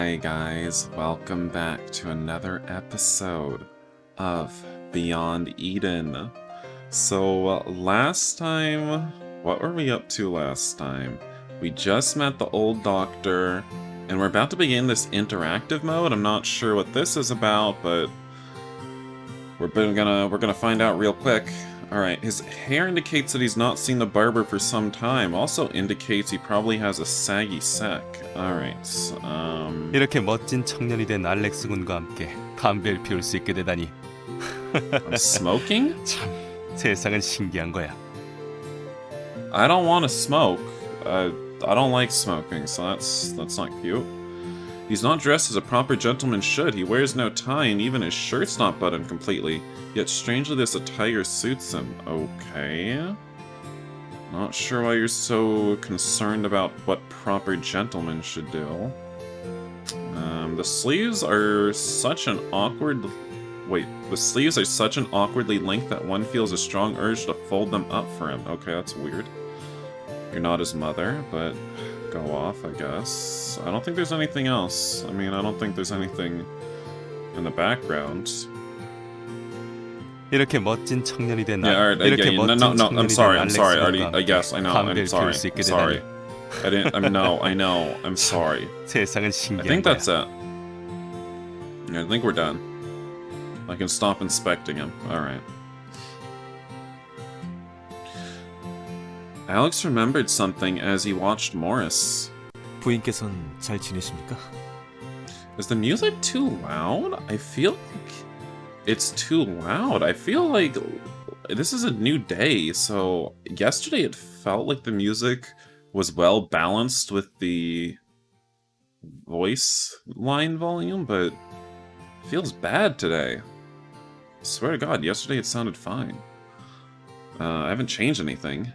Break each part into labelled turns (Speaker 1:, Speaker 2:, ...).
Speaker 1: Hi guys, welcome back to another episode of Beyond Eden. So last time, what were we up to last time? We just met the old doctor, and we're about to begin this interactive mode. I'm not sure what this is about, but we're gonna find out real quick. Alright, his hair indicates that he's not seen the barber for some time. Also indicates he probably has a saggy sack. Alright,
Speaker 2: 이렇게 멋진 청년이 된 알렉스 군과 함께 담배를 피울 수 있게 되다니.
Speaker 1: I'm smoking?
Speaker 2: 참, 세상은 신기한 거야.
Speaker 1: I don't want to smoke. I don't like smoking, so that's not cute. He's not dressed as a proper gentleman should. He wears no tie, and even his shirt's not buttoned completely. Yet strangely this attire suits him. Okay. Not sure why you're so concerned about what proper gentlemen should do. The sleeves are such an awkward... Wait, the sleeves are such an awkwardly length that one feels a strong urge to fold them up for him. Okay, that's weird. You're not his mother, but go off, I guess. I don't think there's anything else. I mean, I don't think there's anything in the background.
Speaker 2: 이렇게 멋진 청년이 된
Speaker 1: Yeah, alright,
Speaker 2: 이렇게
Speaker 1: no,
Speaker 2: 멋진
Speaker 1: I'm
Speaker 2: 청년이
Speaker 1: sorry,
Speaker 2: 된
Speaker 1: I'm sorry,
Speaker 2: 알렉스
Speaker 1: I guess, I know, I'm sorry, I'm sorry. I didn't, I know, I'm sorry.
Speaker 2: 세상은
Speaker 1: I
Speaker 2: 신기한
Speaker 1: think
Speaker 2: 거야.
Speaker 1: that's it. Yeah, I think we're done. I can stop inspecting him. Alright. Alex remembered something as he watched Morris.
Speaker 3: 부인께서는 잘 지내십니까?
Speaker 1: Is the music too loud? I feel like it's too loud. I feel like this is a new day, so yesterday it felt like the music was well balanced with the voice line volume, but it feels bad today. I swear to God, yesterday it sounded fine. I haven't changed anything.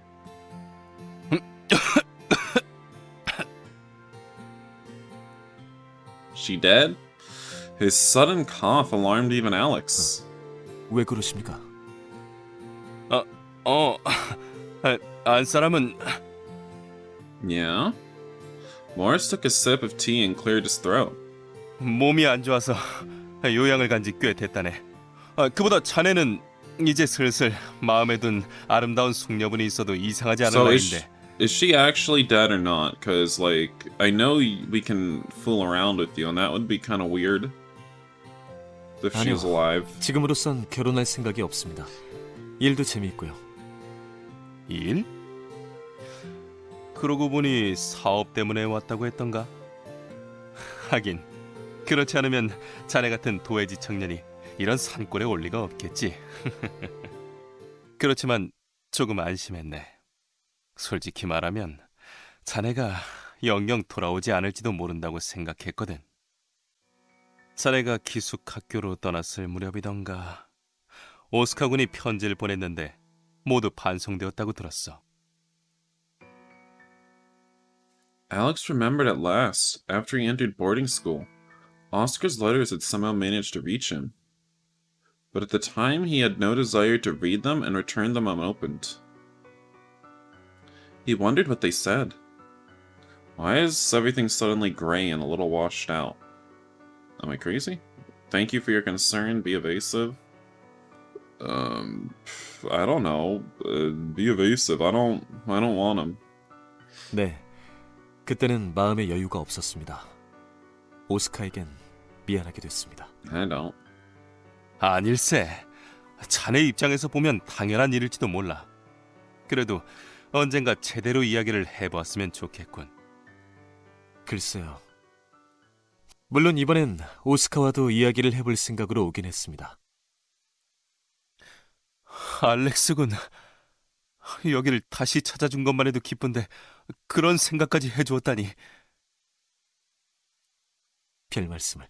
Speaker 1: She dead? His sudden cough alarmed even Alex.
Speaker 3: 왜 그러십니까?
Speaker 2: 안 사람은
Speaker 1: Yeah? Morris took a sip of tea and cleared his throat.
Speaker 2: 몸이 안 좋아서 요양을 간 지 꽤 됐다네. 그보다 자네는 이제 슬슬 마음에 든 아름다운 숙녀분이 있어도 이상하지 않을
Speaker 1: So
Speaker 2: 나이인데.
Speaker 1: is she actually dead or not? Because, like, I know we can fool around with you, and that would be kind of weird if she was alive.
Speaker 3: 지금으로선 결혼할 생각이 없습니다. 일도 재미있고요.
Speaker 2: 일? 그러고 보니 사업 때문에 왔다고 했던가? 하긴 그렇지 않으면 자네 같은 도회지 청년이 이런 산골에 올 리가 없겠지. 그렇지만 조금 안심했네. 솔직히 말하면 자네가 영영 돌아오지 않을지도 모른다고 생각했거든. 자네가 기숙학교로 떠났을 무렵이던가 오스카 군이 편지를 보냈는데 모두 반송되었다고 들었어.
Speaker 1: Alex remembered at last, after he entered boarding school. Oscar's letters had somehow managed to reach him. But at the time, he had no desire to read them and return them unopened. He wondered what they said. Why is everything suddenly gray and a little washed out? Am I crazy? Thank you for your concern. Be evasive. I don't know. Be evasive. I don't want him.
Speaker 3: 네, 그때는 마음의 여유가 없었습니다. 오스카에겐 미안하게 됐습니다.
Speaker 1: I don't.
Speaker 2: 아닐세. 자네 입장에서 보면 당연한 일일지도 몰라. 그래도 언젠가 제대로 이야기를 해보았으면 좋겠군.
Speaker 3: 글쎄요. 물론 이번엔 오스카와도 이야기를 해볼 생각으로 오긴 했습니다.
Speaker 2: 알렉스 군, 여기를 다시 찾아준 것만 해도 기쁜데 그런 생각까지 해주었다니.
Speaker 3: 별 말씀을.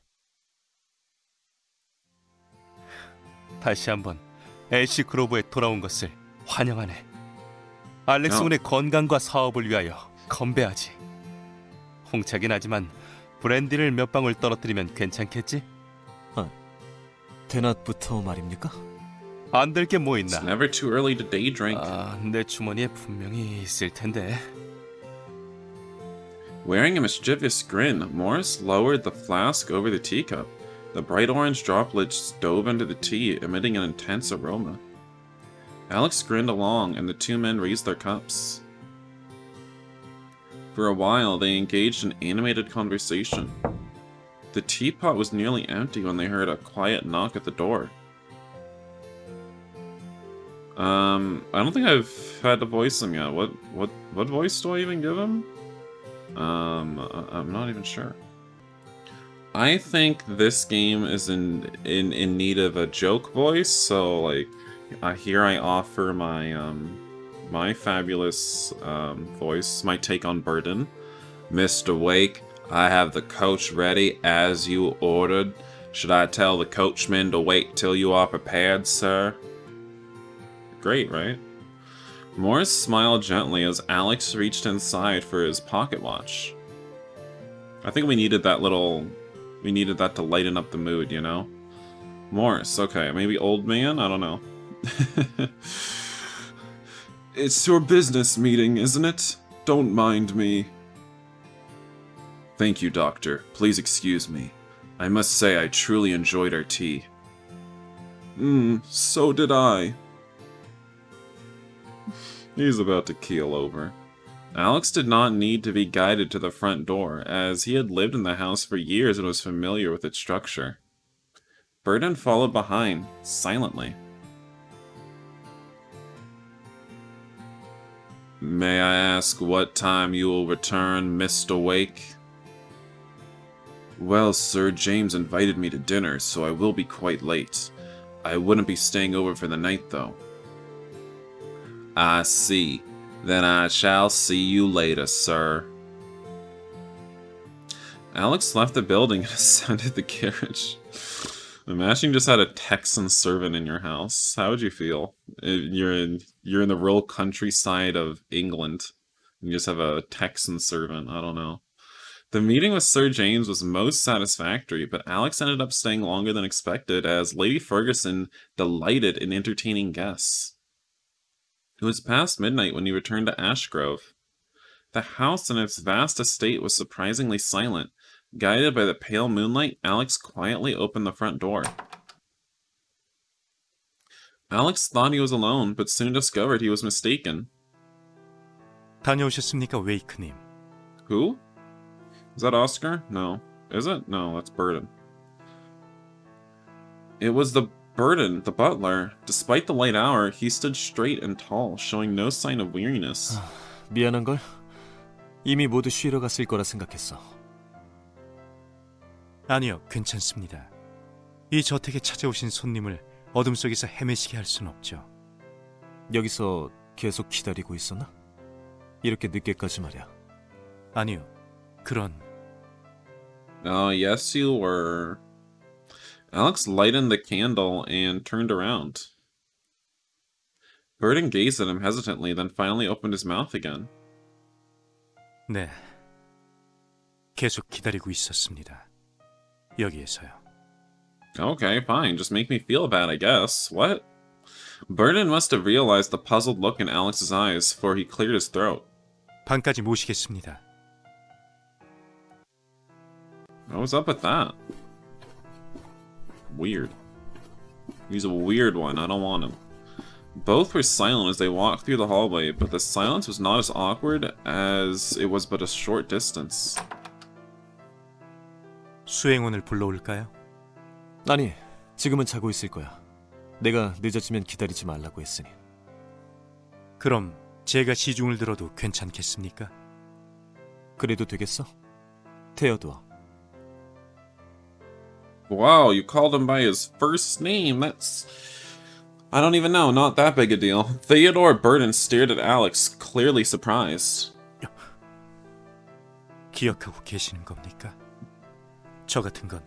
Speaker 2: 다시 한번 애쉬그로브에 돌아온 것을 환영하네. 알렉스 군의 건강과 사업을 위하여 건배하지. 홍차긴 하지만 브랜디를 몇 방울 떨어뜨리면 괜찮겠지?
Speaker 3: 대낮부터 말입니까?
Speaker 2: 안 될 게 뭐 있나?
Speaker 1: It's never too early to day drink.
Speaker 2: 내 주머니에 분명히 있을 텐데.
Speaker 1: Wearing a mischievous grin, Morris lowered the flask over the teacup. The bright orange droplets dove into the tea, emitting an intense aroma. Alex grinned along, and the two men raised their cups. For a while, they engaged in animated conversation. The teapot was nearly empty when they heard a quiet knock at the door. I don't think I've had to voice him yet. What voice do I even give him? I'm not even sure. I think this game is in need of a joke voice, so like, here I offer my my fabulous voice, my take on Burden. Mr. Wake, I have the coach ready as you ordered. Should I tell the coachman to wait till you are prepared, sir? Great, right? Morris smiled gently as Alex reached inside for his pocket watch. I think we needed that to lighten up the mood, you know? Morris, okay, maybe old man? I don't know. It's your business meeting, isn't it? Don't mind me. Thank you, Doctor. Please excuse me. I must say I truly enjoyed our tea. So did I. He's about to keel over. Alex did not need to be guided to the front door, as he had lived in the house for years and was familiar with its structure. Burden followed behind, silently. May I ask what time you will return, Mr. Wake? Well, sir, James invited me to dinner, so I will be quite late. I wouldn't be staying over for the night, though. I see. Then I shall see you later, sir. Alex left the building and ascended the carriage. Imagine you just had a Texan servant in your house. How would you feel? You're in the rural countryside of England. You just have a Texan servant. I don't know. The meeting with Sir James was most satisfactory, but Alex ended up staying longer than expected as Lady Ferguson delighted in entertaining guests. It was past midnight when he returned to Ashgrove. The house and its vast estate was surprisingly silent. Guided by the pale moonlight, Alex quietly opened the front door. Alex thought he was alone, but soon discovered he was mistaken.
Speaker 4: 다녀오셨습니까, 웨이크님?
Speaker 1: Who? Is that Oscar? No. Is it? No, that's Burden. It was the Burden, the butler. Despite the late hour, he stood straight and tall, showing no sign of weariness.
Speaker 3: 미안한걸? 이미 모두 쉬러 갔을 거라 생각했어.
Speaker 4: 아니요, 괜찮습니다. 이 저택에 찾아오신 손님을 어둠 속에서 헤매시게 할 순 없죠.
Speaker 3: 여기서 계속 기다리고 있었나? 이렇게 늦게까지 말이야.
Speaker 4: 아니요, 그런...
Speaker 1: Yes you were. Alex lighted the candle and turned around. Burden gazed at him hesitantly, then finally opened his mouth again.
Speaker 4: 네, 계속 기다리고 있었습니다. 여기에서요.
Speaker 1: Okay, fine. Just make me feel bad, I guess. What? Burden must have realized the puzzled look in Alex's eyes, for he cleared his throat.
Speaker 4: 방까지 모시겠습니다.
Speaker 1: What was up with that? Weird. He's a weird one. I don't want him. Both were silent as they walked through the hallway, but the silence was not as awkward as it was but a short distance.
Speaker 4: 수행원을 불러올까요?
Speaker 3: 아니, 지금은 자고 있을 거야. 내가 늦어지면 기다리지 말라고 했으니.
Speaker 4: 그럼 제가 시중을 들어도 괜찮겠습니까?
Speaker 3: 그래도 되겠어? 테어도어.
Speaker 1: Wow, you called him by his first name. That's... I don't even know, not that big a deal. Theodore Burden stared at Alex, clearly surprised.
Speaker 4: 기억하고 계시는 겁니까? 저 같은 건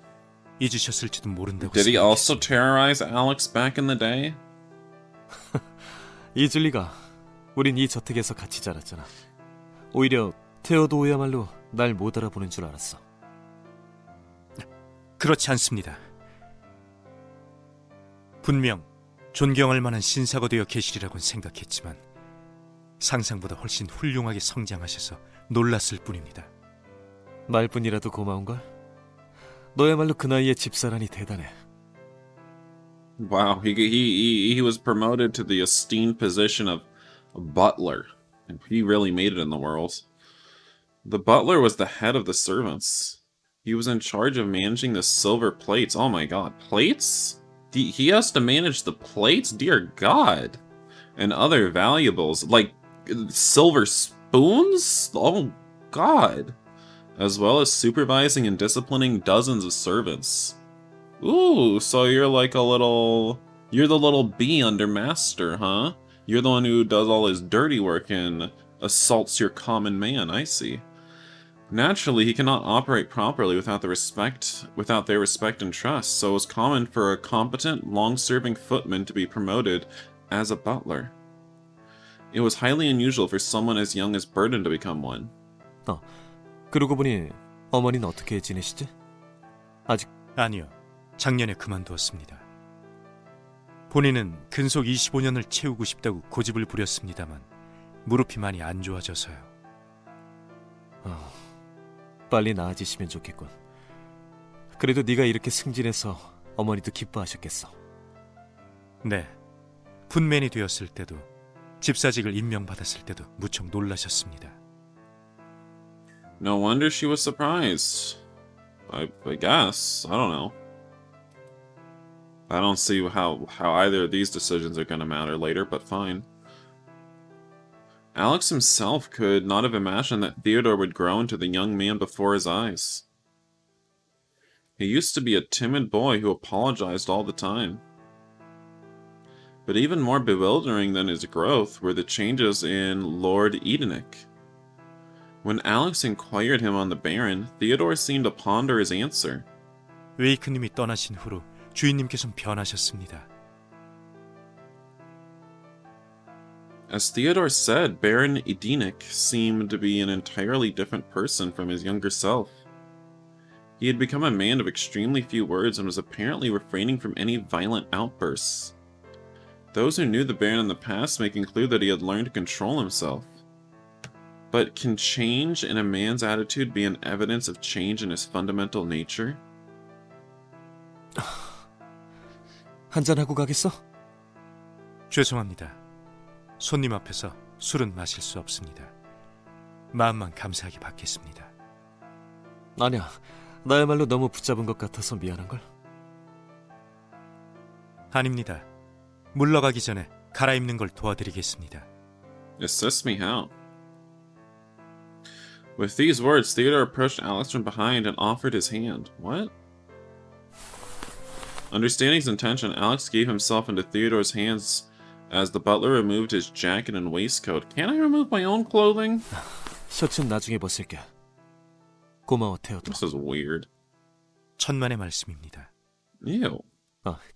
Speaker 4: 잊으셨을지도 모른다고
Speaker 1: Did he also
Speaker 4: 생각했습니다.
Speaker 1: terrorize Alex back in the day?
Speaker 3: 잊을 리가. 우린 이 저택에서 같이 자랐잖아. 오히려 테어도어야말로 날 못 알아보는 줄 알았어.
Speaker 4: 그렇지 않습니다. 분명 존경할 만한 신사가 되어 계시리라고는 생각했지만 상상보다 훨씬 훌륭하게 성장하셔서 놀랐을 뿐입니다.
Speaker 3: 말뿐이라도 고마운걸? 너야말로 그 나이에 집사라니 대단해.
Speaker 1: Wow, he was promoted to the esteemed position of butler. He really made it in the world. The butler was the head of the servants. He was in charge of managing the silver plates. Oh my god, plates? He has to manage the plates? Dear god. And other valuables, like silver spoons? Oh god. As well as supervising and disciplining dozens of servants. Ooh, so you're like a little... You're the little bee under master, huh? You're the one who does all his dirty work and assaults your common man, I see. Naturally, he cannot operate properly without their respect and trust, so it's common for a competent, long-serving footman to be promoted as a butler. It was highly unusual for someone as young as Burden to become one.
Speaker 3: 그러고 보니 어머니는 어떻게 지내시지? 아직...
Speaker 4: 아니요. 작년에 그만두었습니다. 본인은 근속 25년을 채우고 싶다고 고집을 부렸습니다만 무릎이 많이 안 좋아져서요.
Speaker 3: 빨리 나아지시면 좋겠군. 그래도 네가 이렇게 승진해서 어머니도 기뻐하셨겠어.
Speaker 4: 네. 풋맨이 되었을 때도 집사직을 임명받았을 때도 무척 놀라셨습니다.
Speaker 1: No wonder she was surprised. I guess. I don't know. I don't see how either of these decisions are going to matter later, but fine. Alex himself could not have imagined that Theodore would grow into the young man before his eyes. He used to be a timid boy who apologized all the time. But even more bewildering than his growth were the changes in Lord Edenick. When Alex inquired him on the Baron, Theodore seemed to ponder his answer.
Speaker 4: 웨이크님이 떠나신 후로 주인님께서는 변하셨습니다.
Speaker 1: As Theodore said, Baron Edenick seemed to be an entirely different person from his younger self. He had become a man of extremely few words and was apparently refraining from any violent outbursts. Those who knew the Baron in the past may conclude that he had learned to control himself. But can change in a man's attitude be an evidence of change in his fundamental nature?
Speaker 3: 한잔하고 가겠어?
Speaker 4: 죄송합니다. 손님 앞에서 술은 마실 수 없습니다. 마음만 감사하게 받겠습니다.
Speaker 3: 아니야, 나야말로 너무 붙잡은 것 같아서 미안한걸?
Speaker 4: 아닙니다. 물러가기 전에 갈아입는 걸 도와드리겠습니다.
Speaker 1: Assist me how? With these words, Theodore approached Alex from behind and offered his hand. What? Understanding his intention, Alex gave himself into Theodore's hands as the butler removed his jacket and waistcoat. Can I remove my own clothing?
Speaker 3: 셔츠는 나중에 벗을게. 고마워, 테오도.
Speaker 1: This is weird.
Speaker 4: 천만의 말씀입니다.
Speaker 1: Ew.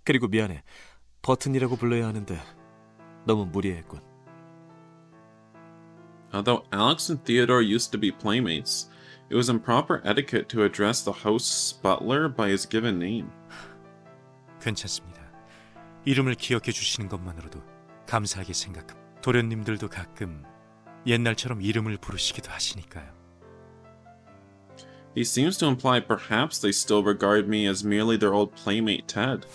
Speaker 3: 그리고 미안해. 버튼이라고 불러야 하는데 너무 무리했군.
Speaker 1: Although Alex and Theodore used to be playmates, it was improper etiquette to address the host's butler by his given name.
Speaker 4: 괜찮습니다. 이름을 기억해 주시는 것만으로도 감사하게 생각합니다. 도련님들도 가끔 옛날처럼 이름을 부르시기도 하시니까요.
Speaker 1: He seems to imply perhaps they still regard me as merely their old playmate Ted.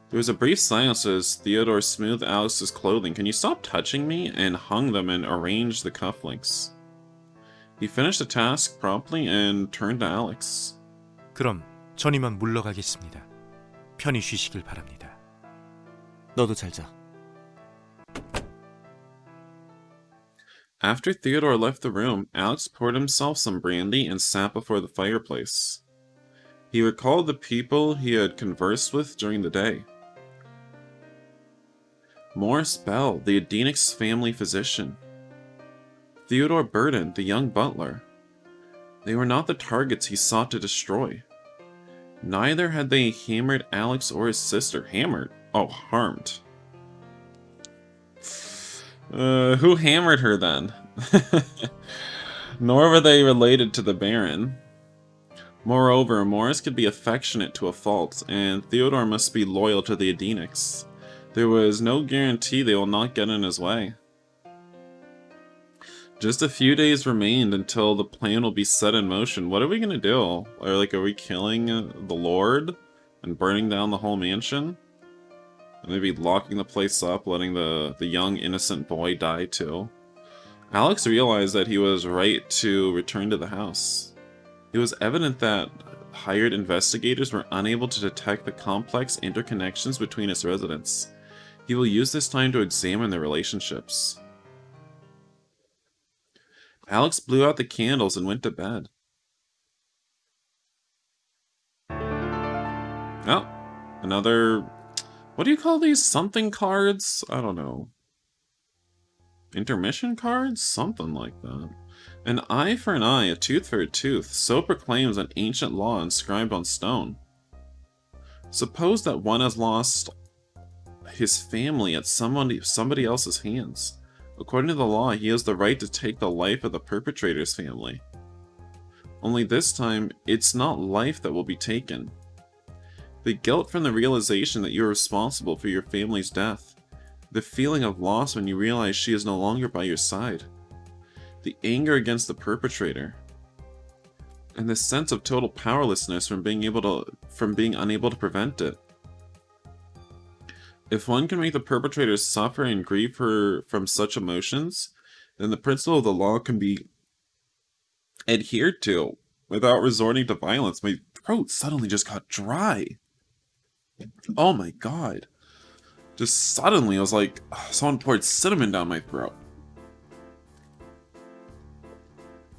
Speaker 1: There was a brief silence as Theodore smoothed Alex's clothing. Can you stop touching me? And hung them and arranged the cufflinks. He finished the task promptly and turned to Alex.
Speaker 4: 그럼 전 이만 물러가겠습니다. 편히 쉬시길 바랍니다.
Speaker 3: 너도 잘 자.
Speaker 1: After Theodore left the room, Alex poured himself some brandy and sat before the fireplace. He recalled the people he had conversed with during the day. Morris Bell, the Edenick's family physician. Theodore Burden, the young butler. They were not the targets he sought to destroy. Neither had they hammered Alex or his sister. Hammered? Oh, harmed. Who hammered her then? Nor were they related to the Baron. Moreover, Morris could be affectionate to a fault, and Theodore must be loyal to the Edenicks. There was no guarantee they will not get in his way. Just a few days remained until the plan will be set in motion. What are we gonna do? Are we killing the Lord and burning down the whole mansion? And maybe locking the place up, letting the young innocent boy die too. Alex realized that he was right to return to the house. It was evident that hired investigators were unable to detect the complex interconnections between its residents. He will use this time to examine their relationships. Alex blew out the candles and went to bed. Oh, another... What do you call these? Something cards? I don't know. Intermission cards? Something like that. An eye for an eye, a tooth for a tooth, so proclaims an ancient law inscribed on stone. Suppose that one has lost his family at somebody else's hands. According to the law, he has the right to take the life of the perpetrator's family. Only this time, it's not life that will be taken. The guilt from the realization that you're responsible for your family's death. The feeling of loss when you realize she is no longer by your side. The anger against the perpetrator. And the sense of total powerlessness from being unable to prevent it. If one can make the perpetrator suffer and grieve from such emotions, then the principle of the law can be adhered to without resorting to violence. My throat suddenly just got dry. Oh my god. Just suddenly, I was like, someone poured cinnamon down my throat.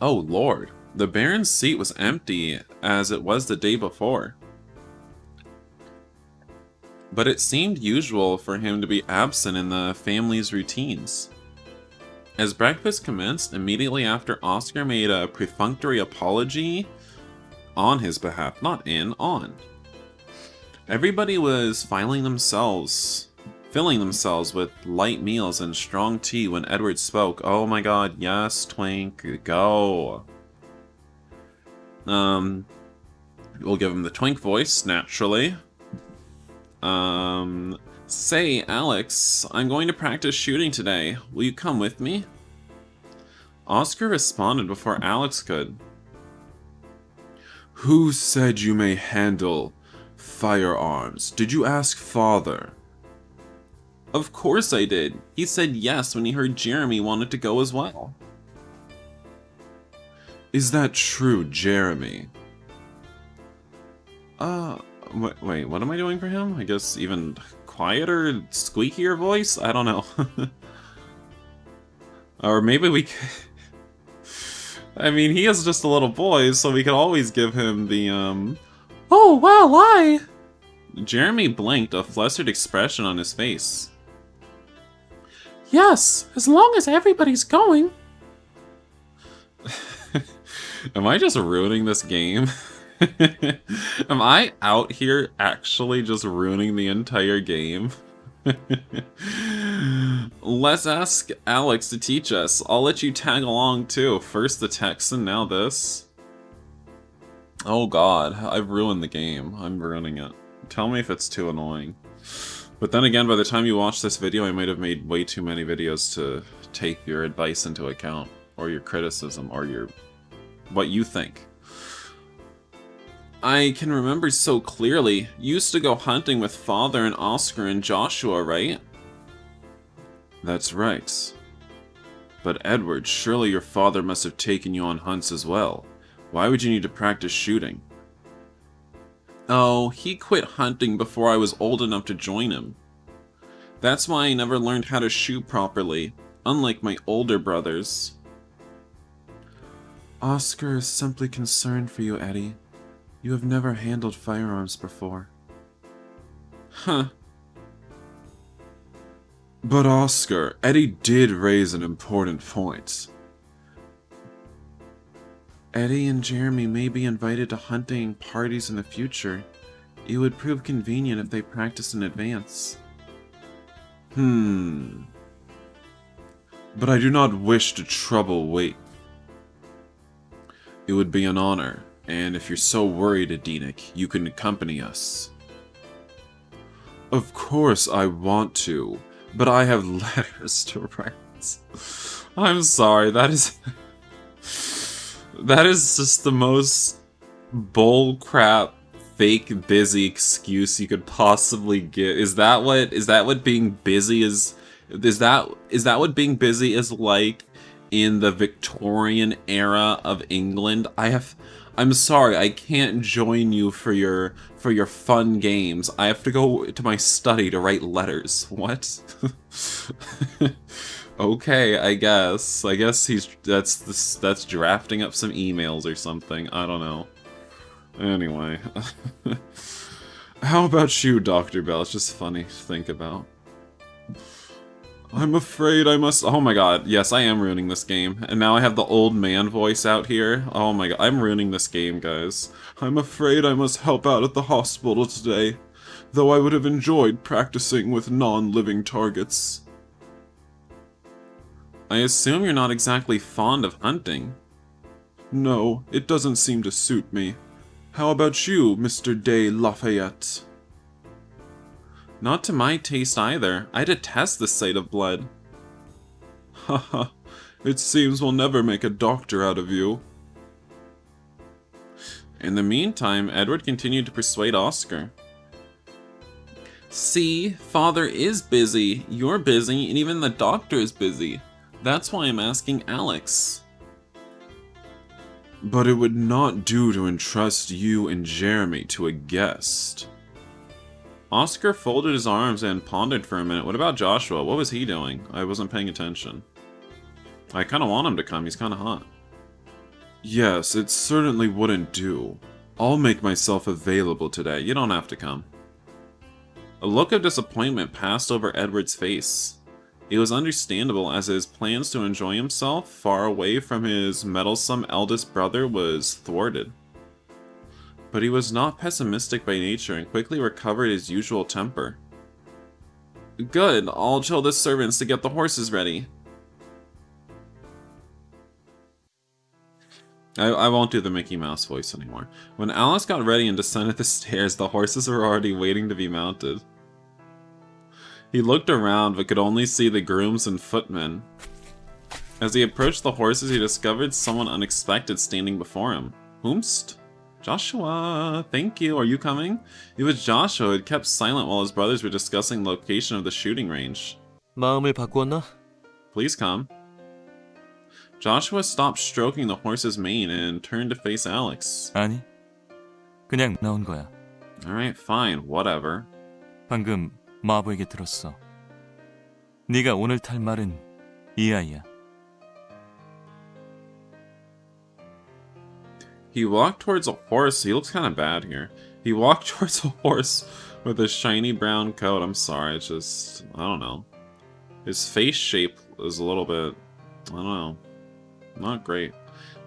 Speaker 1: Oh lord. The Baron's seat was empty, as it was the day before. But it seemed usual for him to be absent in the family's routines. As breakfast commenced, immediately after, Oscar made a perfunctory apology on his behalf, not on. Everybody was filling themselves with light meals and strong tea when Edward spoke. Oh my god, yes, Twink, go. We'll give him the Twink voice, naturally. Say, Alex, I'm going to practice shooting today. Will you come with me? Oscar responded before Alex could. Who said you may handle firearms? Did you ask Father? Of course I did. He said yes when he heard Jeremy wanted to go as well. Is that true, Jeremy? Wait, what am I doing for him? I guess even quieter, squeakier voice? I don't know. Or maybe we could... I mean, he is just a little boy, so we could always give him the, Oh, wow, why? Jeremy blinked, a flustered expression on his face. Yes, as long as everybody's going. Am I just ruining this game? Am I out here actually just ruining the entire game? Let's ask Alex to teach us. I'll let you tag along too. First the text and now this. Oh god, I've ruined the game. I'm ruining it. Tell me if it's too annoying. But then again, by the time you watch this video, I might have made way too many videos to take your advice into account. Or your criticism, or your... what you think. I can remember so clearly. You used to go hunting with Father and Oscar and Joshua, right? That's right. But Edward, surely your father must have taken you on hunts as well. Why would you need to practice shooting? Oh, he quit hunting before I was old enough to join him. That's why I never learned how to shoot properly, unlike my older brothers. Oscar is simply concerned for you, Eddie. You have never handled firearms before. Huh. But Oscar, Eddie did raise an important point. Eddie and Jeremy may be invited to hunting parties in the future. It would prove convenient if they practiced in advance. But I do not wish to trouble Wait. It would be an honor, and if you're so worried, Adinik, you can accompany us. Of course I want to, but I have letters to write. I'm sorry, that is... that is just the most bullcrap, fake busy excuse you could possibly get. Is that what being busy is? Is that what being busy is like in the Victorian era of England? I'm sorry, I can't join you for your fun games. I have to go to my study to write letters. What? Okay, I guess. That's drafting up some emails or something. I don't know. Anyway. How about you, Dr. Bell? It's just funny to think about. I'm afraid I must... Oh my god, yes, I am ruining this game. And now I have the old man voice out here. Oh my god, I'm ruining this game, guys. I'm afraid I must help out at the hospital today, though I would have enjoyed practicing with non-living targets. I assume you're not exactly fond of hunting. No, it doesn't seem to suit me. How about you, Mr. de Lafayette? Not to my taste either. I detest the sight of blood. Haha, it seems we'll never make a doctor out of you. In the meantime, Edward continued to persuade Oscar. See, Father is busy, you're busy, and even the doctor is busy. That's why I'm asking Alex. But it would not do to entrust you and Jeremy to a guest. Oscar folded his arms and pondered for a minute. What about Joshua? What was he doing? I wasn't paying attention. I kind of want him to come. He's kind of hot. Yes, it certainly wouldn't do. I'll make myself available today. You don't have to come. A look of disappointment passed over Edward's face. It was understandable, as his plans to enjoy himself far away from his meddlesome eldest brother was thwarted. But he was not pessimistic by nature and quickly recovered his usual temper. Good, I'll tell the servants to get the horses ready. I won't do the Mickey Mouse voice anymore. When Alice got ready and descended the stairs, the horses were already waiting to be mounted. He looked around, but could only see the grooms and footmen. As he approached the horses, he discovered someone unexpected standing before him. Whomst? Joshua, thank you. Are you coming? It was Joshua who had kept silent while his brothers were discussing the location of the shooting range.
Speaker 3: 마음을 바꾸었나?
Speaker 1: Please come. Joshua stopped stroking the horse's mane and turned to face Alex.
Speaker 2: 아니, 그냥 나온 거야.
Speaker 1: Alright, fine, whatever.
Speaker 2: 방금 마부에게 들었어. 네가 오늘 탈 말은 이 아이야.
Speaker 1: He walked towards a horse. He looks kind of bad here. He walked towards a horse with a shiny brown coat. I'm sorry, it's just... I don't know. His face shape is a little bit... I don't know. Not great.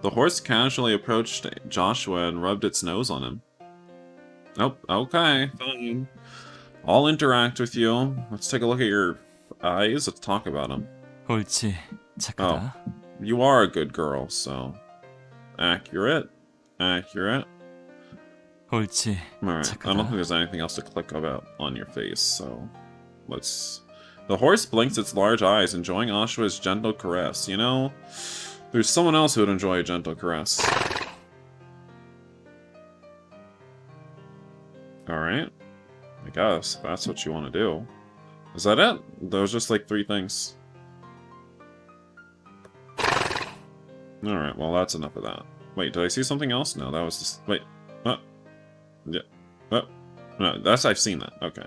Speaker 1: The horse casually approached Joshua and rubbed its nose on him. Oh, okay, fine. I'll interact with you. Let's take a look at your eyes. Let's talk about them.
Speaker 2: 옳지, 착하다.
Speaker 1: Oh, you are a good girl, so... Accurate. Accurate.
Speaker 2: 옳지,
Speaker 1: Alright, I don't think there's anything else to click about on your face, so... Let's... The horse blinks its large eyes, enjoying Oshua's gentle caress. You know, there's someone else who would enjoy a gentle caress. Alright. I guess, if that's what you want to do. Is that it? Those just like 3 things. Alright, well that's enough of that. Wait, did I see something else? No, that was just... Wait. Yeah. No, that's... I've seen that. Okay.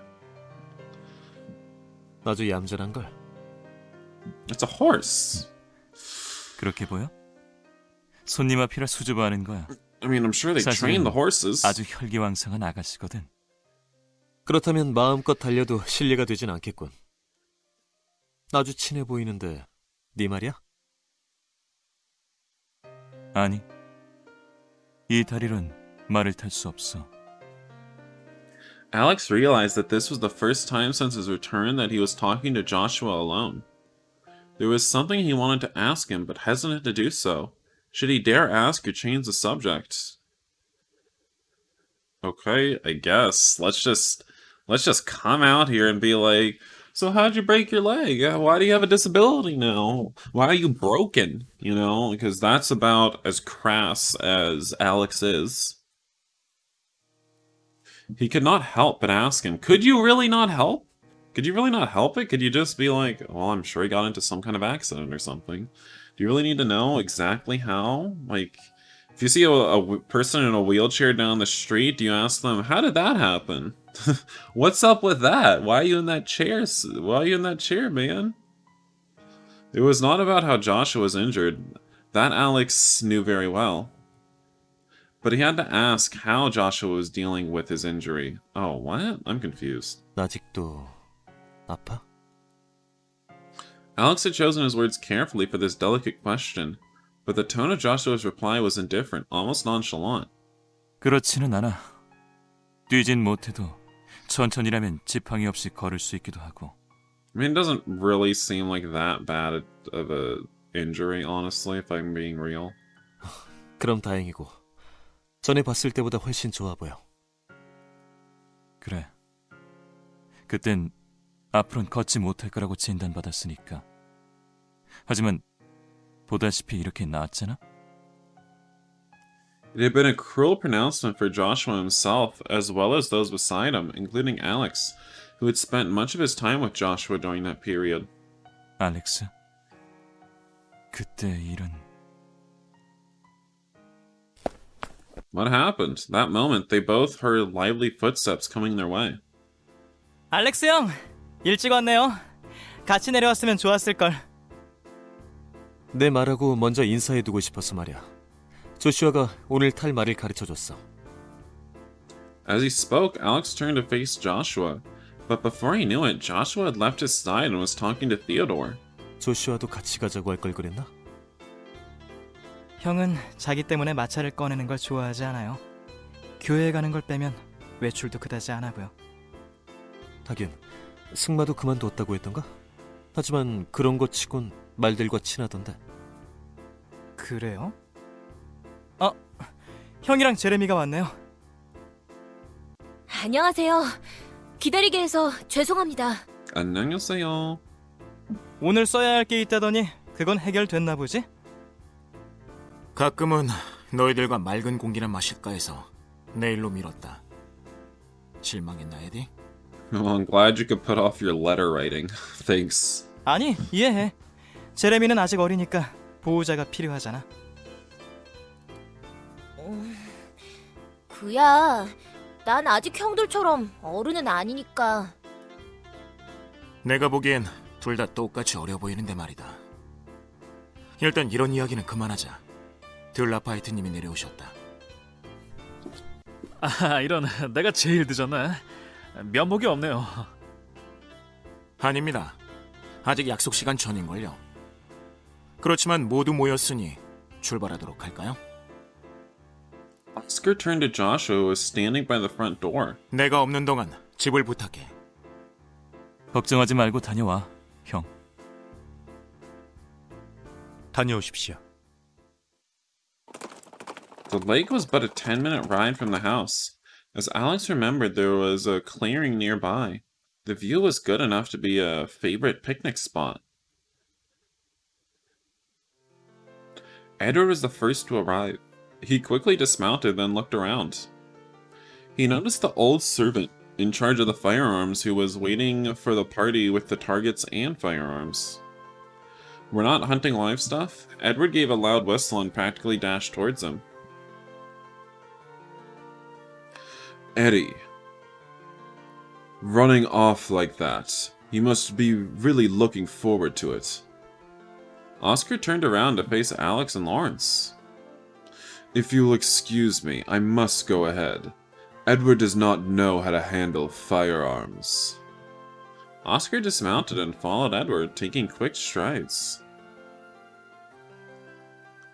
Speaker 3: 아주 얌전한걸.
Speaker 1: It's a horse.
Speaker 2: 그렇게 보여? 손님 앞이라 수줍어하는 거야.
Speaker 1: I mean, I'm sure they train the horses.
Speaker 2: 아주 혈기왕성한 아가씨거든.
Speaker 3: 그렇다면 마음껏 달려도 실례가 되진 않겠군. 아주 친해 보이는데 네 말이야?
Speaker 2: 아니, 이 다리론 말을 탈 수 없어.
Speaker 1: Alex realized that this was the first time since his return that he was talking to Joshua alone. There was something he wanted to ask him, but hesitant to do so. Should he dare ask or change the subject? Okay, I guess. Let's just come out here and be like, So how'd you break your leg? Why do you have a disability now? Why are you broken? You know, because that's about as crass as Alex is. He could not help but ask him, could you really not help? Could you really not help it? Could you just be like, well, I'm sure he got into some kind of accident or something. Do you really need to know exactly how? Like, if you see a person in a wheelchair down the street, do you ask them, how did that happen? What's up with that? Why are you in that chair? Why are you in that chair, man? It was not about how Joshua was injured. That Alex knew very well. But he had to ask how Joshua was dealing with his injury. Oh, what? I'm confused.
Speaker 3: 아직도 아파?
Speaker 1: Alex had chosen his words carefully for this delicate question, but the tone of Joshua's reply was indifferent, almost nonchalant.
Speaker 5: 그렇지는 않아. 뛰진 못해도 천천히라면 지팡이 없이 걸을 수 있기도 하고.
Speaker 1: I mean, it doesn't really seem like that bad of a injury, honestly, if I'm being real.
Speaker 3: 그럼 다행이고. 전에 봤을 때보다 훨씬 좋아 보여.
Speaker 5: 그래. 그땐 앞으로는 걷지 못할 거라고 진단받았으니까. 하지만 보다시피 이렇게 나았잖아?
Speaker 1: It had been a cruel pronouncement for Joshua himself, as well as those beside him, including Alex, who had spent much of his time with Joshua during that period.
Speaker 5: 알렉스. 그때 일은...
Speaker 1: What happened? That moment, they both heard lively footsteps coming their way.
Speaker 6: 알렉스 형, 일찍 왔네요. 같이 내려왔으면 좋았을걸.
Speaker 3: 내 말하고 먼저 인사해두고 싶어서 말이야. 조슈아가 오늘 탈 말을 가르쳐줬어.
Speaker 1: As he spoke, Alex turned to face Joshua. But before he knew it, Joshua had left his side and was talking to Theodore.
Speaker 3: 조슈아도 같이 가자고 할 걸 그랬나?
Speaker 6: 형은 자기 때문에 마찰을 꺼내는 걸 좋아하지 않아요. 교회에 가는 걸 빼면 외출도 그다지 안 하고요.
Speaker 3: 하긴 승마도 그만뒀다고 했던가? 하지만 그런 거 치곤 말들과 친하던데.
Speaker 6: 그래요? 형이랑 제레미가 왔네요.
Speaker 7: 안녕하세요. 기다리게 해서 죄송합니다.
Speaker 1: 안녕하세요.
Speaker 6: 오늘 써야 할 게 있다더니 그건 해결됐나 보지?
Speaker 8: 가끔은 너희들과 맑은 공기나 마실까 해서 내일로 미뤘다. 실망했나, 에디?
Speaker 1: Well, I'm glad you could put off your letter writing. Thanks.
Speaker 6: 아니, 이해해. 제레미는 아직 어리니까 보호자가 필요하잖아.
Speaker 7: 그야, 난 아직 형들처럼 어른은 아니니까.
Speaker 8: 내가 보기엔 둘 다 똑같이 어려 보이는데 말이다. 일단 이런 이야기는 그만하자. 들라파이트님이 내려오셨다.
Speaker 9: 아, 이런, 내가 제일 늦었네. 면목이 없네요.
Speaker 8: 아닙니다. 아직 약속 시간 전인걸요. 그렇지만 모두 모였으니 출발하도록 할까요?
Speaker 1: Oscar turned to Joshua, who was standing by the front door.
Speaker 8: 내가 없는 동안 집을 부탁해.
Speaker 5: 걱정하지 말고 다녀와, 형.
Speaker 4: 다녀오십시오.
Speaker 1: The lake was but a 10-minute ride from the house. As Alex remembered, there was a clearing nearby. The view was good enough to be a favorite picnic spot. Edward was the first to arrive. He quickly dismounted, then looked around. He noticed the old servant in charge of the firearms who was waiting for the party with the targets and firearms. We're not hunting live stuff? Edward gave a loud whistle and practically dashed towards him. Eddie. Running off like that. You must be really looking forward to it. Oscar turned around to face Alex and Lawrence. If you'll excuse me, I must go ahead. Edward does not know how to handle firearms. Oscar dismounted and followed Edward, taking quick strides.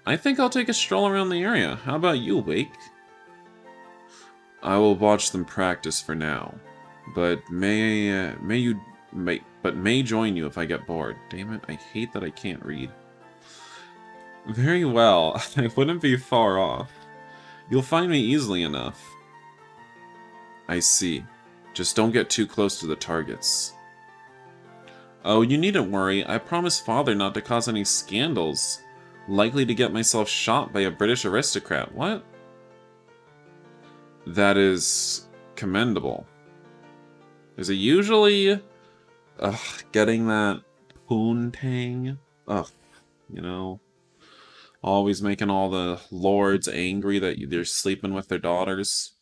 Speaker 1: I think I'll take a stroll around the area. How about you, Wake? I will watch them practice for now, but may join you if I get bored. Damn it, I hate that I can't read. Very well, I wouldn't be far off. You'll find me easily enough. I see. Just don't get too close to the targets. Oh, you needn't worry. I promised Father not to cause any scandals. Likely to get myself shot by a British aristocrat. What? That is commendable. Is it usually getting that poontang? Ugh, you know, always making all the lords angry that they're sleeping with their daughters.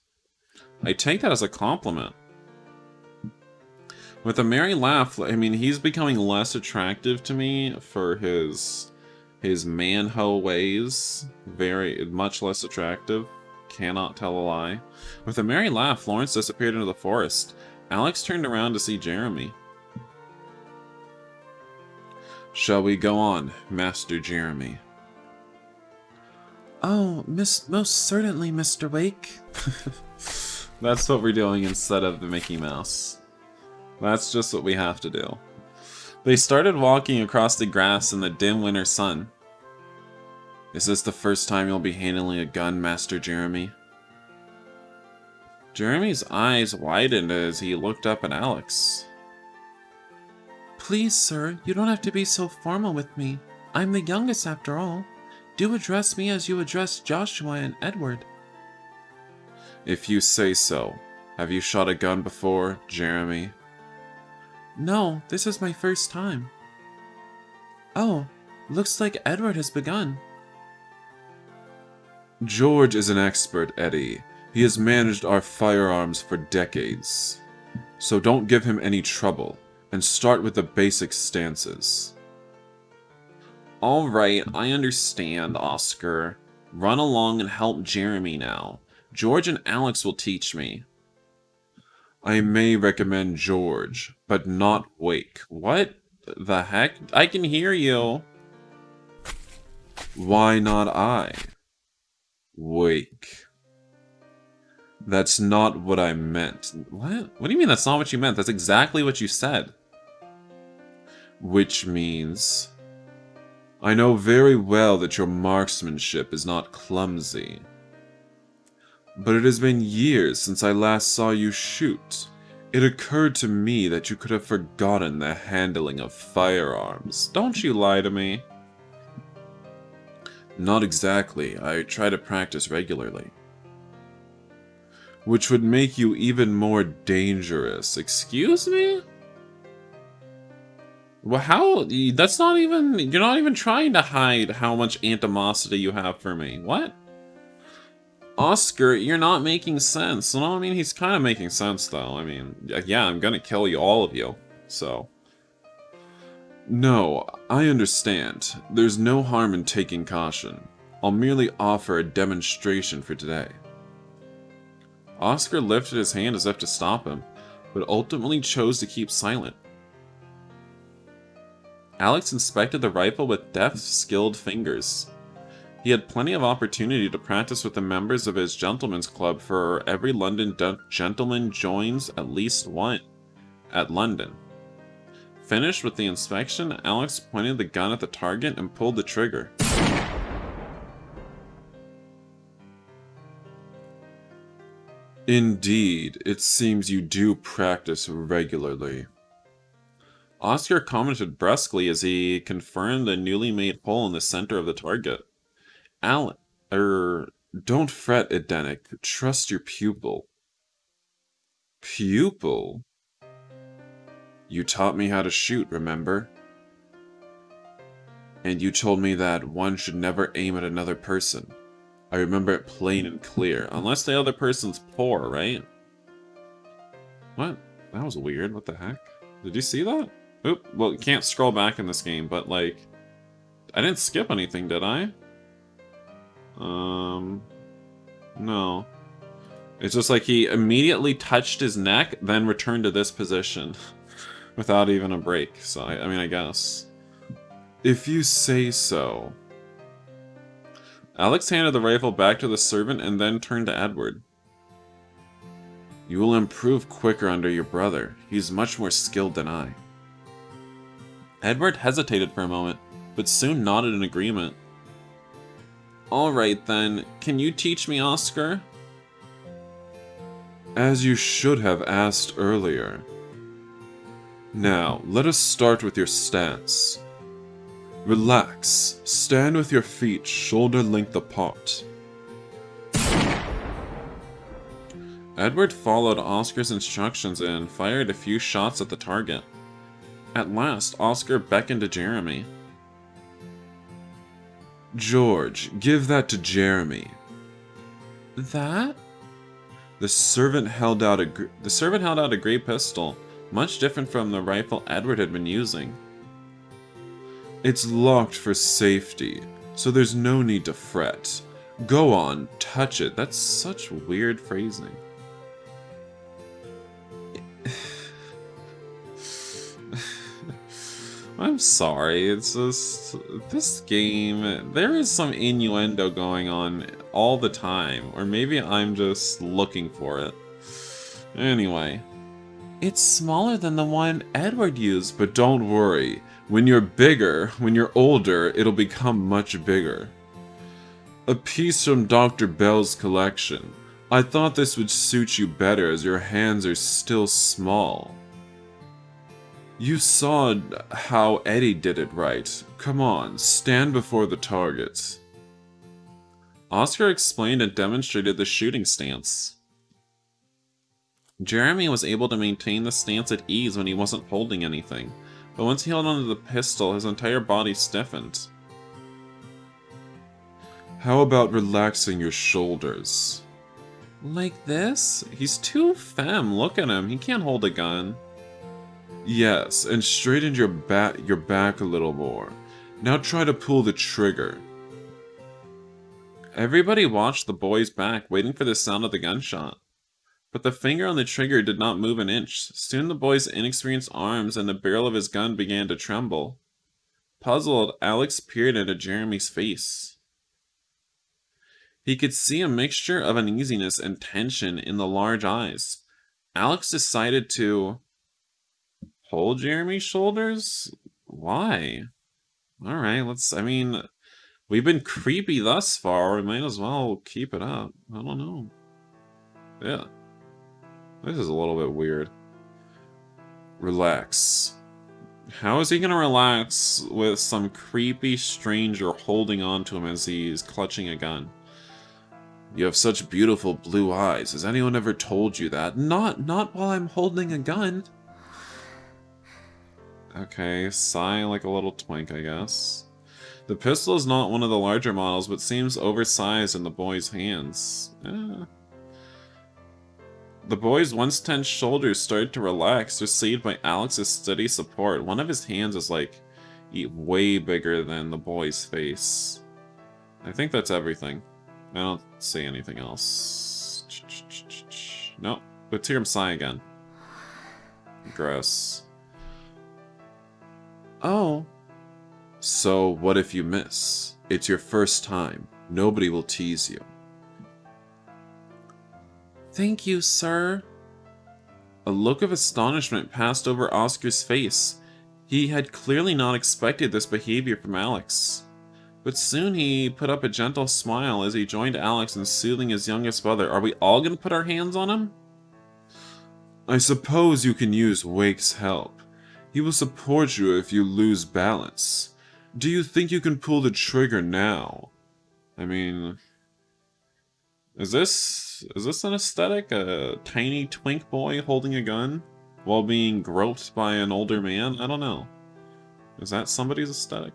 Speaker 1: I take that as a compliment. With a merry laugh, I mean, he's becoming less attractive to me for his man-ho ways. Very much less attractive. Cannot tell a lie. With a merry laugh, Lawrence disappeared into the forest. Alex turned around to see Jeremy. Shall we go on, Master Jeremy? Oh, most certainly, Mr. Wake. That's what we're doing instead of the Mickey Mouse. That's just what we have to do. They started walking across the grass in the dim winter sun. Is this the first time you'll be handling a gun, Master Jeremy? Jeremy's eyes widened as he looked up at Alex. Please, sir, you don't have to be so formal with me. I'm the youngest after all. Do address me as you address Joshua and Edward. If you say so. Have you shot a gun before, Jeremy? No, this is my first time. Oh, looks like Edward has begun. George is an expert, Eddie. He has managed our firearms for decades. So don't give him any trouble, and start with the basic stances. Alright, I understand, Oscar. Run along and help Jeremy now. George and Alex will teach me. I may recommend George, but not Wake. What the heck? I can hear you. Why not I? Wake. That's not what I meant. What? What do you mean that's not what you meant? That's exactly what you said. Which means... I know very well that your marksmanship is not clumsy. But it has been years since I last saw you shoot. It occurred to me that you could have forgotten the handling of firearms. Don't you lie to me. Not exactly. I try to practice regularly. Which would make you even more dangerous. Excuse me? Well, how? That's not even... You're not even trying to hide how much animosity you have for me. What? Oscar, you're not making sense. Well, I mean, he's kind of making sense, though. I mean, yeah, I'm gonna kill you, all of you. So... No, I understand. There's no harm in taking caution. I'll merely offer a demonstration for today. Oscar lifted his hand as if to stop him, but ultimately chose to keep silent. Alex inspected the rifle with deft, skilled fingers. He had plenty of opportunity to practice with the members of his gentleman's club, for every London gentleman joins at least one at London. Finished with the inspection, Alex pointed the gun at the target and pulled the trigger. Indeed, it seems you do practice regularly. Oscar commented brusquely as he confirmed the newly made hole in the center of the target. Don't fret, Edenic. Trust your pupil. Pupil? You taught me how to shoot, remember? And you told me that one should never aim at another person. I remember it plain and clear. Unless the other person's poor, right? What? That was weird. What the heck? Did you see that? Oop. Well, you can't scroll back in this game, but, like... I didn't skip anything, did I? No. It's just like he immediately touched his neck, then returned to this position. Without even a break, so I mean, I guess. If you say so. Alex handed the rifle back to the servant and then turned to Edward. You will improve quicker under your brother. He's much more skilled than I. Edward hesitated for a moment, but soon nodded in agreement. Alright then, can you teach me, Oscar? As you should have asked earlier. Now, let us start with your stance. Relax. Stand with your feet shoulder length apart. Edward followed Oscar's instructions and fired a few shots at the target. At last, Oscar beckoned to Jeremy. George, give that to Jeremy. That? The servant held out a great pistol, much different from the rifle Edward had been using. It's locked for safety, so there's no need to fret. Go on, touch it. That's such weird phrasing. I'm sorry, it's just, this game, there is some innuendo going on all the time, or maybe I'm just looking for it. Anyway, it's smaller than the one Edward used, but don't worry, when you're older, it'll become much bigger. A piece from Dr. Bell's collection. I thought this would suit you better as your hands are still small. You saw how Eddie did it right. Come on, stand before the target. Oscar explained and demonstrated the shooting stance. Jeremy was able to maintain the stance at ease when he wasn't holding anything, but once he held onto the pistol, his entire body stiffened. How about relaxing your shoulders? Like this? He's too femme, look at him, he can't hold a gun. Yes, and straighten your back a little more. Now try to pull the trigger. Everybody watched the boy's back, waiting for the sound of the gunshot. But the finger on the trigger did not move an inch. Soon the boy's inexperienced arms and the barrel of his gun began to tremble. Puzzled, Alex peered into Jeremy's face. He could see a mixture of uneasiness and tension in the large eyes. Alex decided to hold Jeremy's shoulders? Why? Alright, we've been creepy thus far, we might as well keep it up. I don't know. Yeah. This is a little bit weird. Relax. How is he gonna relax with some creepy stranger holding on to him as he's clutching a gun? You have such beautiful blue eyes. Has anyone ever told you that? Not while I'm holding a gun. Okay, sigh like a little twink, I guess. The pistol is not one of the larger models, but seems oversized in the boy's hands. The boy's once tense shoulders started to relax, received by Alex's steady support. One of his hands is like way bigger than the boy's face. I think that's everything. I don't see anything else. Nope. Let's hear him sigh again. Gross. Oh. So, what if you miss? It's your first time. Nobody will tease you. Thank you, sir. A look of astonishment passed over Oscar's face. He had clearly not expected this behavior from Alex. But soon he put up a gentle smile as he joined Alex in soothing his youngest brother. Are we all gonna put our hands on him? I suppose you can use Wake's help. He will support you if you lose balance. Do you think you can pull the trigger now? I mean, is this an aesthetic? A tiny twink boy holding a gun while being groped by an older man? I don't know. Is that somebody's aesthetic?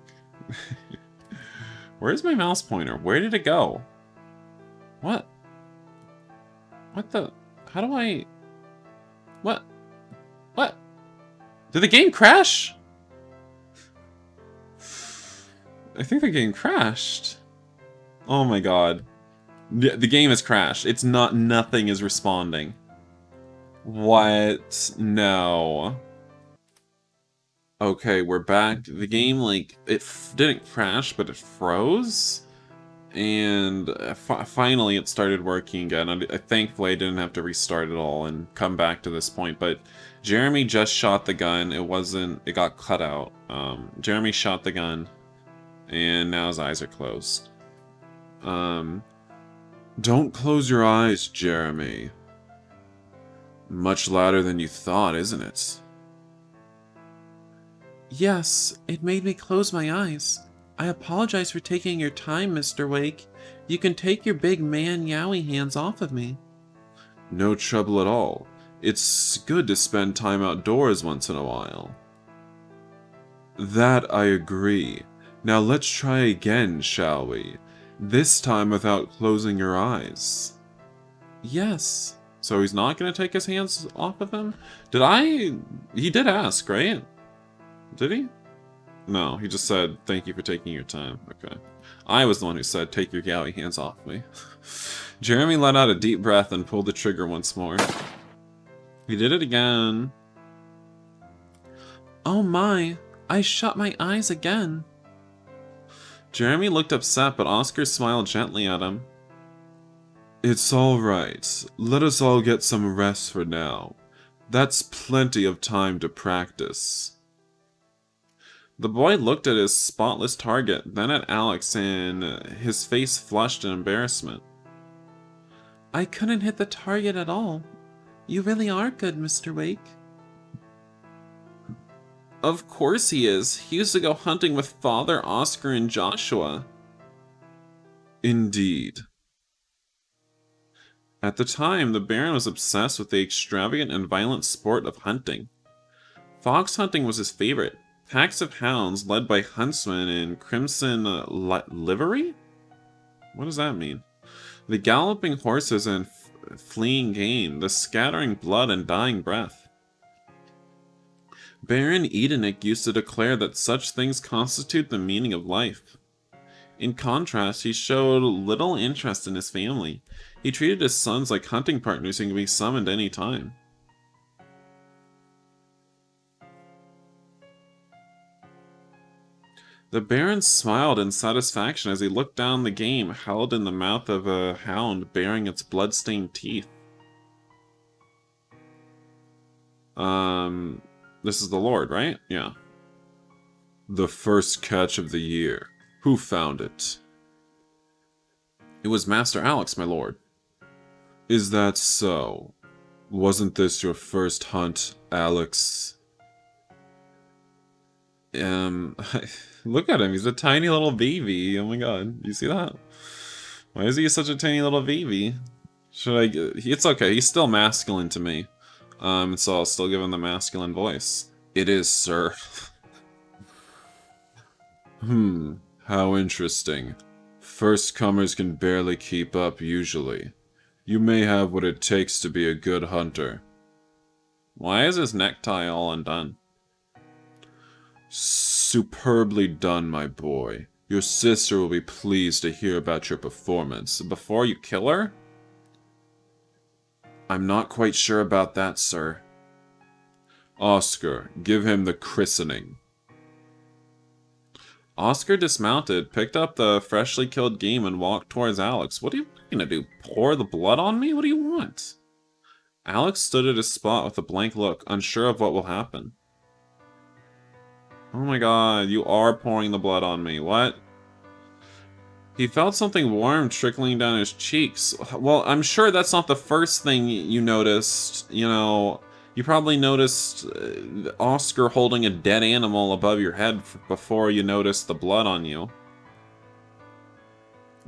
Speaker 1: Where's my mouse pointer? Where did it go? What? What the? How do I? What? What? Did the game crash? I think the game crashed. Oh my god. The game has crashed. It's not, nothing is responding. What? No. Okay, we're back. The game, like, it didn't crash, but it froze. And finally it started working again. Thankfully I didn't have to restart it all and come back to this point, but Jeremy just shot the gun. It got cut out. Jeremy shot the gun, and now his eyes are closed. Don't close your eyes, Jeremy. Much louder than you thought, isn't it? Yes, it made me close my eyes. I apologize for taking your time, Mr. Wake. You can take your big man yowie hands off of me. No trouble at all. It's good to spend time outdoors once in a while. That I agree. Now let's try again, shall we? This time without closing your eyes. Yes. So he's not going to take his hands off of him? He did ask, right? Did he? No, he just said, thank you for taking your time. Okay. I was the one who said, take your yowie hands off me. Jeremy let out a deep breath and pulled the trigger once more. He did it again. Oh my, I shut my eyes again. Jeremy looked upset, but Oscar smiled gently at him. It's all right. Let us all get some rest for now. That's plenty of time to practice. The boy looked at his spotless target, then at Alex, and his face flushed in embarrassment. I couldn't hit the target at all. You really are good, Mr. Wake. Of course he is. He used to go hunting with Father, Oscar, and Joshua. Indeed. At the time, the Baron was obsessed with the extravagant and violent sport of hunting. Fox hunting was his favorite. Packs of hounds led by huntsmen in crimson livery? What does that mean? The galloping horses and fleeing game, the scattering blood and dying breath. Baron Edenick used to declare that such things constitute the meaning of life. In contrast, he showed little interest in his family. He treated his sons like hunting partners who can be summoned any time. The Baron smiled in satisfaction as he looked down the game held in the mouth of a hound bearing its blood-stained teeth. This is the Lord, right? Yeah. The first catch of the year. Who found it? It was Master Alex, my lord. Is that so? Wasn't this your first hunt, Alex? Look at him, he's a tiny little baby. Oh my god, you see that? Why is he such a tiny little baby? It's okay, he's still masculine to me. So I'll still give him the masculine voice. It is, sir. How interesting. First comers can barely keep up usually. You may have what it takes to be a good hunter. Why is his necktie all undone? Superbly done, my boy. Your sister will be pleased to hear about your performance. Before you kill her? I'm not quite sure about that, sir. Oscar, give him the christening. Oscar dismounted, picked up the freshly killed game, and walked towards Alex. What are you gonna do? Pour the blood on me? What do you want? Alex stood at his spot with a blank look, unsure of what will happen. Oh my god, you are pouring the blood on me. What? He felt something warm trickling down his cheeks. Well, I'm sure that's not the first thing you noticed. You know, you probably noticed Oscar holding a dead animal above your head before you noticed the blood on you.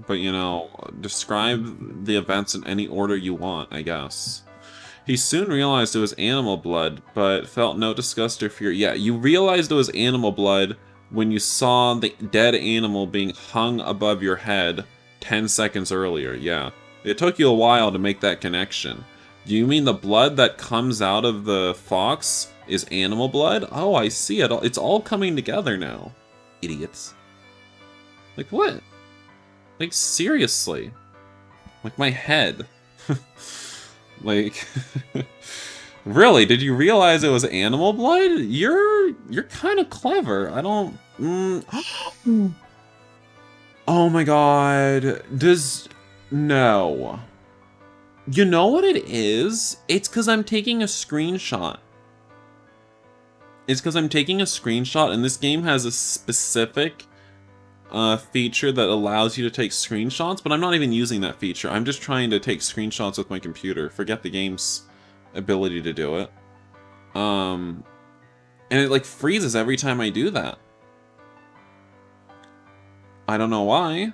Speaker 1: But, you know, describe the events in any order you want, I guess. He soon realized it was animal blood, but felt no disgust or fear. Yeah, you realized it was animal blood when you saw the dead animal being hung above your head 10 seconds earlier, yeah. It took you a while to make that connection. Do you mean the blood that comes out of the fox is animal blood? Oh, I see it. It's all coming together now. Idiots. Like, what? Like, seriously. Like, my head. Like, really? Did you realize it was animal blood? You're kind of clever. I don't... Oh my god. No. You know what it is? It's because I'm taking a screenshot. It's because I'm taking a screenshot, and this game has a specific feature that allows you to take screenshots, but I'm not even using that feature. I'm just trying to take screenshots with my computer. Forget the game's ability to do it. And And it like freezes every time I do that. I don't know why.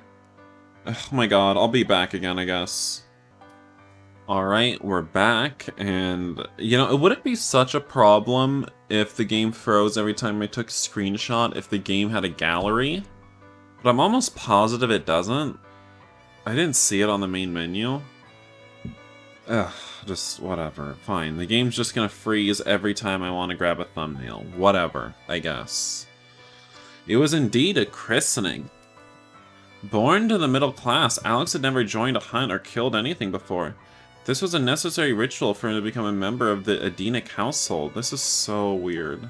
Speaker 1: Oh my god, I'll be back again, I guess. Alright, we're back, and, you know, it wouldn't be such a problem if the game froze every time I took a screenshot if the game had a gallery, but I'm almost positive it doesn't. I didn't see it on the main menu. Ugh, just whatever. Fine, the game's just gonna freeze every time I want to grab a thumbnail. Whatever, I guess. It was indeed a christening. Born to the middle class, Alex had never joined a hunt or killed anything before. This was a necessary ritual for him to become a member of the Edenic household. This is so weird.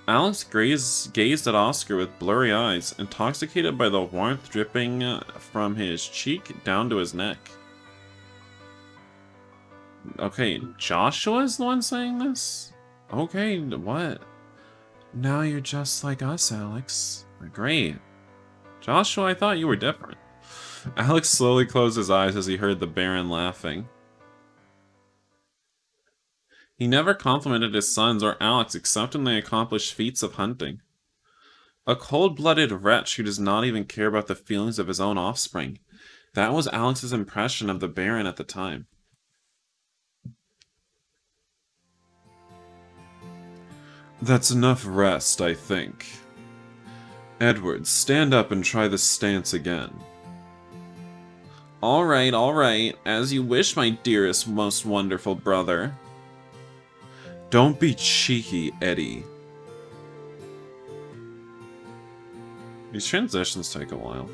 Speaker 1: Alex gazed at Oscar with blurry eyes, intoxicated by the warmth dripping from his cheek down to his neck. Okay, Joshua's the one saying this? Okay, what? Now you're just like us, Alex. Great. Joshua, I thought you were different. Alex slowly closed his eyes as he heard the Baron laughing. He never complimented his sons or Alex except when they accomplished feats of hunting. A cold-blooded wretch who does not even care about the feelings of his own offspring. That was Alex's impression of the Baron at the time. That's enough rest, I think. Edward, stand up and try the stance again. Alright, as you wish, my dearest, most wonderful brother. Don't be cheeky, Eddie. These transitions take a while.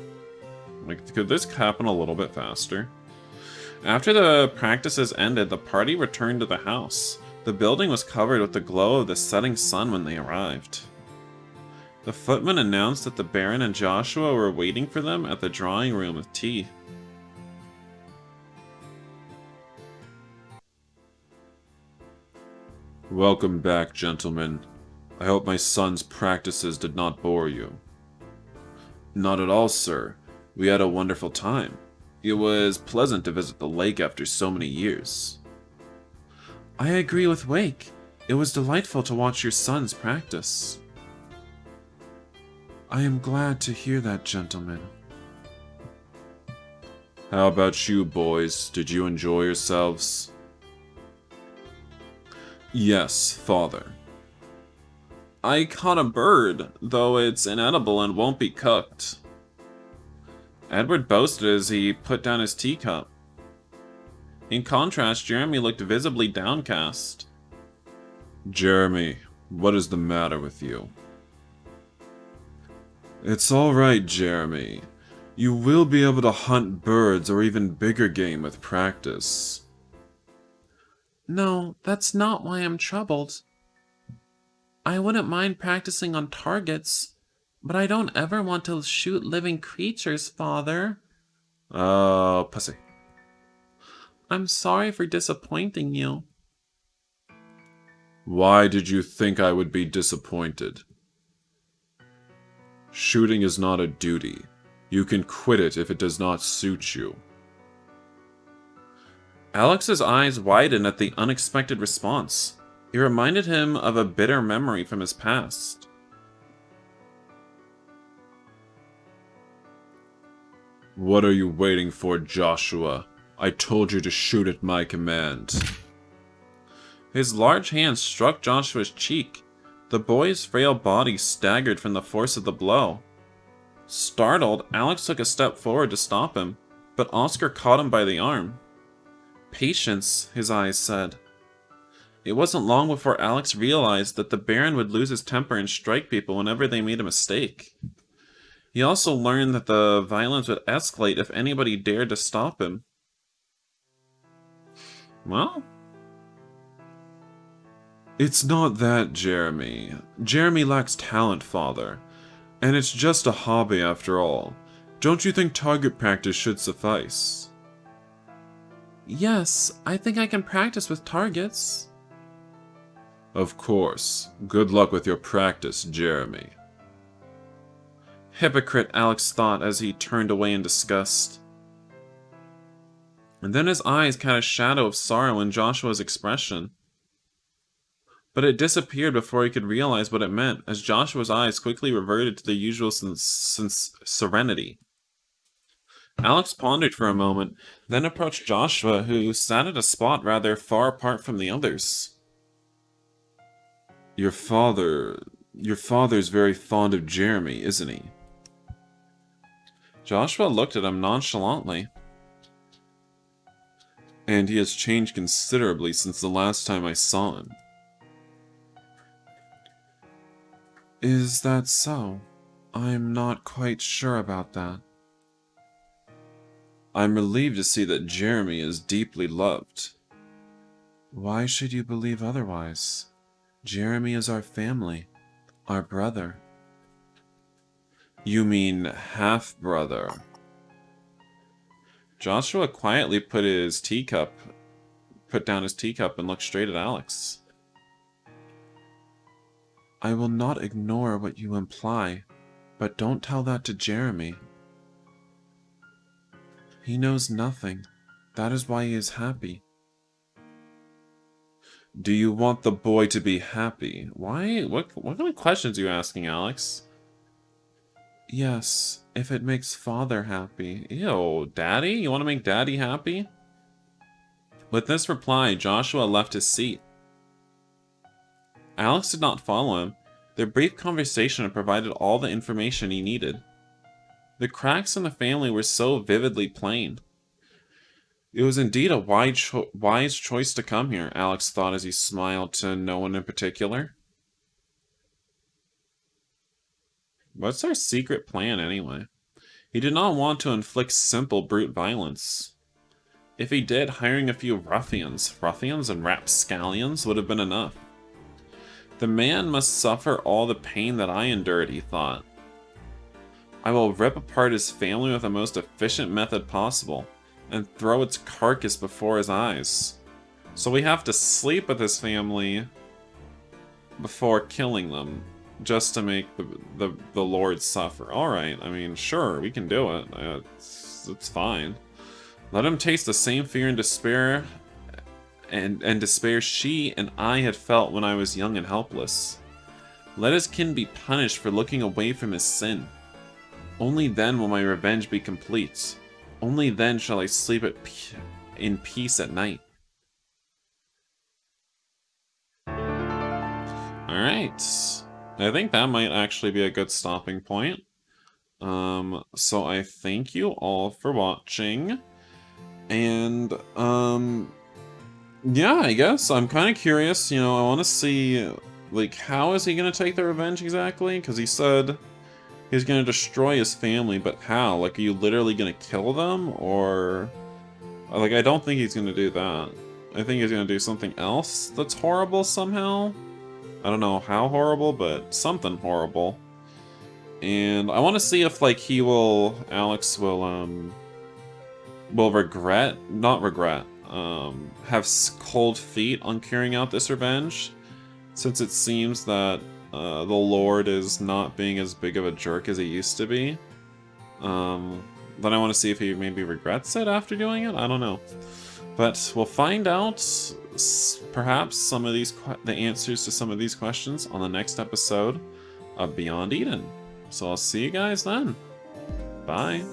Speaker 1: Like, could this happen a little bit faster? After the practices ended, the party returned to the house. The building was covered with the glow of the setting sun when they arrived. The footman announced that the Baron and Joshua were waiting for them at the drawing room with tea. Welcome back, gentlemen. I hope my son's practices did not bore you. Not at all, sir. We had a wonderful time. It was pleasant to visit the lake after so many years. I agree with Wake. It was delightful to watch your sons practice. I am glad to hear that, gentlemen. How about you, boys? Did you enjoy yourselves? Yes, father. I caught a bird, though it's inedible and won't be cooked. Edward boasted as he put down his teacup. In contrast, Jeremy looked visibly downcast. Jeremy, what is the matter with you? It's all right, Jeremy. You will be able to hunt birds or even bigger game with practice. No, that's not why I'm troubled. I wouldn't mind practicing on targets, but I don't ever want to shoot living creatures, Father. Oh, pussy. I'm sorry for disappointing you. Why did you think I would be disappointed? Shooting is not a duty. You can quit it if it does not suit you. Alex's eyes widened at the unexpected response. It reminded him of a bitter memory from his past. What are you waiting for, Joshua? I told you to shoot at my command. His large hand struck Joshua's cheek. The boy's frail body staggered from the force of the blow. Startled, Alex took a step forward to stop him, but Oscar caught him by the arm. Patience, his eyes said. It wasn't long before Alex realized that the Baron would lose his temper and strike people whenever they made a mistake. He also learned that the violence would escalate if anybody dared to stop him. Well, it's not that, Jeremy. Jeremy lacks talent, Father. And it's just a hobby after all. Don't you think target practice should suffice? Yes, I think I can practice with targets. Of course. Good luck with your practice, Jeremy. Hypocrite, Alex thought as he turned away in disgust. And then his eyes caught a shadow of sorrow in Joshua's expression. But it disappeared before he could realize what it meant, as Joshua's eyes quickly reverted to their usual serenity. Alex pondered for a moment, then approached Joshua, who sat at a spot rather far apart from the others. Your father's very fond of Jeremy, isn't he? Joshua looked at him nonchalantly. And he has changed considerably since the last time I saw him. Is that so? I'm not quite sure about that. I'm relieved to see that Jeremy is deeply loved. Why should you believe otherwise? Jeremy is our family, our brother. You mean half-brother? Joshua quietly put down his teacup and looked straight at Alex. I will not ignore what you imply, but don't tell that to Jeremy. He knows nothing. That is why he is happy. Do you want the boy to be happy? Why? What kind of questions are you asking, Alex? Yes, if it makes father happy. Ew, daddy? You want to make daddy happy? With this reply, Joshua left his seat. Alex did not follow him. Their brief conversation had provided all the information he needed. The cracks in the family were so vividly plain. It was indeed a wise choice to come here, Alex thought as he smiled to no one in particular. What's our secret plan, anyway? He did not want to inflict simple brute violence. If he did, hiring a few ruffians and rapscallions would have been enough. The man must suffer all the pain that I endured, he thought. I will rip apart his family with the most efficient method possible, and throw its carcass before his eyes. So we have to sleep with his family before killing them, just to make the Lord suffer. Alright, I mean, sure, we can do it. It's fine. Let him taste the same fear and despair and despair she and I had felt when I was young and helpless. Let his kin be punished for looking away from his sin. Only then will my revenge be complete. Only then shall I sleep in peace at night. Alright. I think that might actually be a good stopping point. So I thank you all for watching. And, yeah, I guess I'm kind of curious, you know, I want to see, like, how is he going to take the revenge exactly? Because he said he's going to destroy his family, but how? Like, are you literally going to kill them? Or, like, I don't think he's going to do that. I think he's going to do something else that's horrible somehow. I don't know how horrible, but something horrible. And I want to see if, like, Alex will have cold feet on carrying out this revenge, since it seems that the Lord is not being as big of a jerk as he used to be. Then I want to see if he maybe regrets it after doing it. I don't know, but we'll find out perhaps the answers to some of these questions on the next episode of Beyond Eden. So I'll see you guys then. Bye.